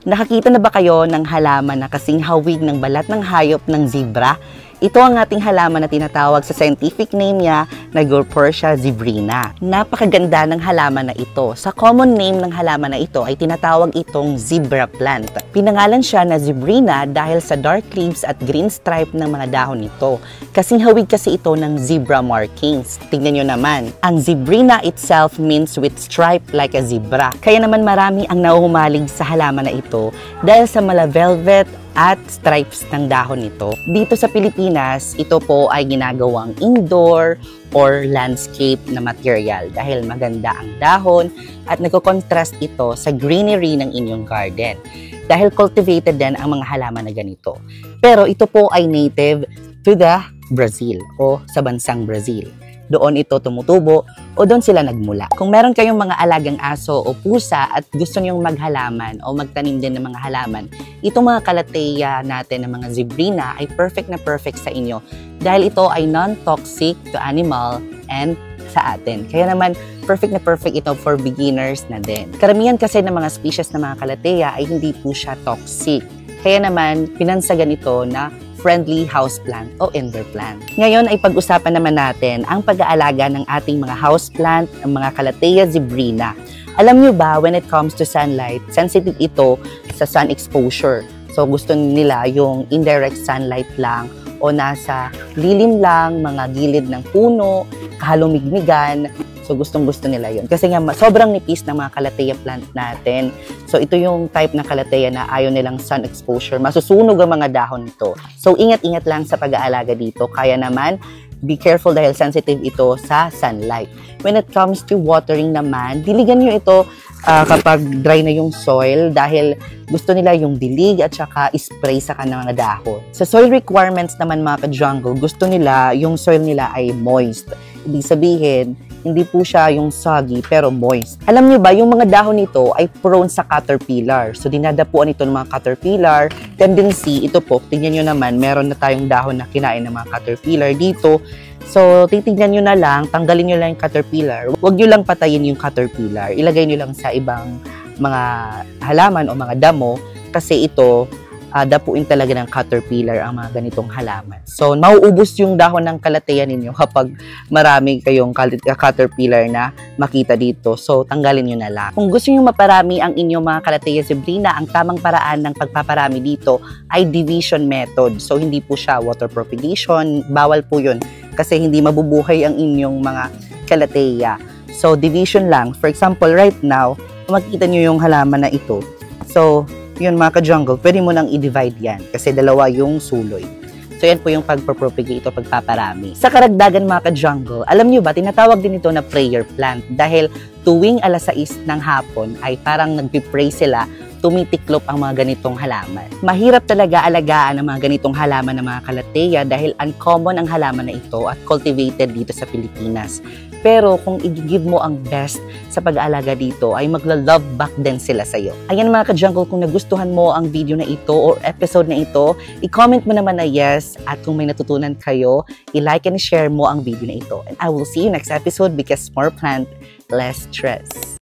Nakakita na ba kayo ng halaman na kasing hawig ng balat ng hayop ng zebra? Ito ang ating halaman na tinatawag sa scientific name niya na Guelpersia zebrina. Napakaganda ng halaman na ito. Sa common name ng halaman na ito ay tinatawag itong zebra plant. Pinangalan siya na zebrina dahil sa dark leaves at green stripe ng mga dahon nito. Kasing hawig kasi ito ng zebra markings. Tingnan nyo naman. Ang zebrina itself means with stripe like a zebra. Kaya naman marami ang nauhumaling sa halaman na ito dahil sa mala velvet at stripes ng dahon nito. Dito sa Pilipinas, ito po ay ginagawang indoor or landscape na material dahil maganda ang dahon at nagko-contrast ito sa greenery ng inyong garden. Dahil cultivated din ang mga halaman na ganito. Pero ito po ay native to the Brazil o sa bansang Brazil. Doon ito tumutubo o doon sila nagmula. Kung meron kayong mga alagang aso o pusa at gusto nyong maghalaman o magtanim din ng mga halaman, itong mga kalateya natin ng mga zebrina ay perfect na perfect sa inyo dahil ito ay non-toxic to animal and sa atin. Kaya naman, perfect na perfect ito for beginners na din. Karamihan kasi ng mga species ng mga kalateya ay hindi po siya toxic. Kaya naman, pinansagan ito na friendly houseplant o indoor plant. Ngayon ay pag-usapan naman natin ang pag-aalaga ng ating mga houseplant, ang mga Calathea zebrina. Alam nyo ba, when it comes to sunlight, sensitive ito sa sun exposure. So gusto nila yung indirect sunlight lang o nasa lilim lang, mga gilid ng puno, kahalumigmigan. So gustong-gusto nila yun. Kasi nga sobrang nipis ng mga Calathea plant natin. So ito yung type ng Calathea na ayaw nilang sun exposure. Masusunog ang mga dahon nito. So ingat-ingat lang sa pag-aalaga dito. Kaya naman, be careful dahil sensitive ito sa sunlight. When it comes to watering naman, diligan nyo ito kapag dry na yung soil dahil gusto nila yung dilig at saka spray sa kanang mga dahon. Sa soil requirements naman mga ka-jungle, gusto nila yung soil nila ay moist. Ibig sabihin, hindi po siya yung soggy pero moist. Alam niyo ba, yung mga dahon nito ay prone sa caterpillar. So dinadapuan ito ng mga caterpillar. Tendency, ito po, tingnan nyo naman, meron na tayong dahon na kinain ng mga caterpillar dito. So titignan nyo na lang, tanggalin nyo lang yung caterpillar. Huwag nyo lang patayin yung caterpillar. Ilagay nyo lang sa ibang mga halaman o mga damo kasi ito, dapuin talaga ng caterpillar ang mga ganitong halaman. So, mauubos yung dahon ng Calathea ninyo kapag marami kayong caterpillar na makita dito. So, tanggalin nyo na lang. Kung gusto nyo maparami ang inyong mga Calathea zebrina, ang tamang paraan ng pagpaparami dito ay division method. So, hindi po siya water propagation. Bawal po yun kasi hindi mabubuhay ang inyong mga Calathea. So, division lang. For example, right now, makikita nyo yung halaman na ito. So, yun mga ka-jungle, pwede mo nang i-divide yan kasi dalawa yung suloy. So yan po yung pagpropagate o pagpaparami. Sa karagdagan mga ka-jungle, alam nyo ba, tinatawag din ito na prayer plant dahil tuwing alas 6 ng hapon ay parang nagpipray sila, tumitiklop ang mga ganitong halaman. Mahirap talaga alagaan ang mga ganitong halaman ng mga Calathea dahil uncommon ang halaman na ito at cultivated dito sa Pilipinas. Pero kung i-give mo ang best sa pag-aalaga dito, ay magla-love back din sila sa'yo. Ayan mga ka-jungle, kung nagustuhan mo ang video na ito or episode na ito, i-comment mo naman na yes at kung may natutunan kayo, i-like and share mo ang video na ito. And I will see you next episode because more plant, less stress.